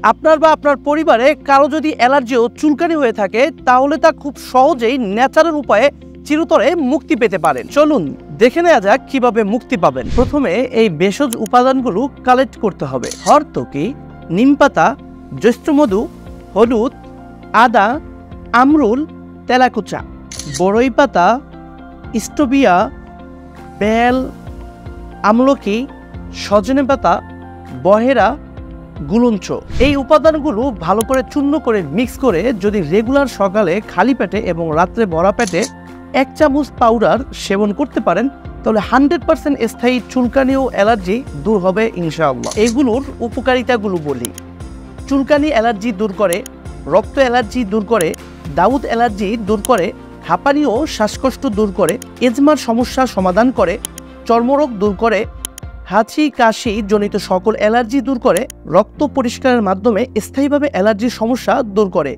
আপনার বা আপনার পরিবারে কারো যদি অ্যালার্জি ও চুলকানি হয়ে থাকে তাহলে তা খুব সহজেই ন্যাচারাল উপায়ে চিরতরে মুক্তি পেতে পারেন। চলুন দেখে নেওয়া যাক কিভাবে মুক্তি পাবেন। প্রথমে এই ভেষজ উপাদানগুলো কালেক্ট করতে হবে। হরতকি, নিমপাতা, জ্যৈষ্ঠমধু, হলুদ, আদা, আমরুল, তেলাকুচা, বড়ই পাতা, স্টোবিয়া, বেল, আমলকি, সজনে পাতা, বহেরা, গুলঞ্চ। এই উপাদানগুলো ভালো করে চূর্ণ করে মিক্স করে যদি রেগুলার সকালে খালি পেটে এবং রাত্রে ভরা পেটে 1 চামচ পাউডার সেবন করতে পারেন তাহলে 100% স্থায়ী চুলকানি ও অ্যালার্জি দূর হবে ইনশাআল্লাহ। এগুলোর উপকারিতাগুলো বলি। চুলকানি অ্যালার্জি দূর করে, রক্ত অ্যালার্জি দূর করে, দাউদ অ্যালার্জি দূর করে, হাঁপানি ও শ্বাসকষ্ট দূর করে, এজমার সমস্যা সমাধান করে, চর্মরোগ দূর করে, হাঁচি কাশি জনিত সকল অ্যালার্জি দূর করে, রক্ত পরিষ্কারের মাধ্যমে স্থায়ীভাবে অ্যালার্জির সমস্যা দূর করে,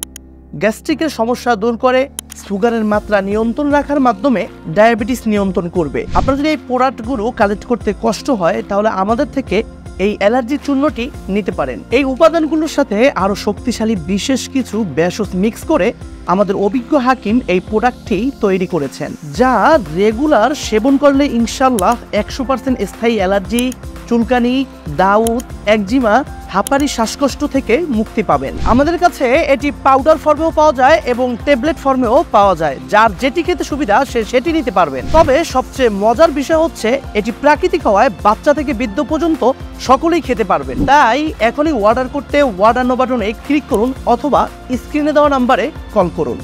গ্যাস্ট্রিকের সমস্যা দূর করে, সুগারের মাত্রা নিয়ন্ত্রণ রাখার মাধ্যমে ডায়াবেটিস নিয়ন্ত্রণ করবে। আপনার যদি এই প্রোডাক্টগুলো কালেক্ট করতে কষ্ট হয় তাহলে আমাদের থেকে এই অ্যালার্জি চূর্ণটি নিতে পারেন। এই উপাদানগুলোর সাথে আরও শক্তিশালী বিশেষ কিছু ভেষজ মিক্স করে আমাদের অভিজ্ঞ হাকিম এই প্রোডাক্টটি তৈরি করেছেন, যা রেগুলার সেবন করলে ইনশাল্লাহ 100% স্থায়ী অ্যালার্জি, চুলকানি, দাউদ, একজিমা, হাঁপানি, শ্বাসকষ্ট থেকে মুক্তি পাবেন। আমাদের কাছে এটি পাউডার ফর্মেও পাওয়া যায় এবং ট্যাবলেট ফর্মেও পাওয়া যায়। যার যেটি খেতে সুবিধা সে সেটি নিতে পারবেন। তবে সবচেয়ে মজার বিষয় হচ্ছে এটি প্রাকৃতিক হওয়ায় বাচ্চা থেকে বৃদ্ধ পর্যন্ত সকলেই খেতে পারবেন। তাই এখনই অর্ডার করতে অর্ডার নাও বাটনে ক্লিক করুন অথবা স্ক্রিনে দেওয়া নাম্বারে কল করুন।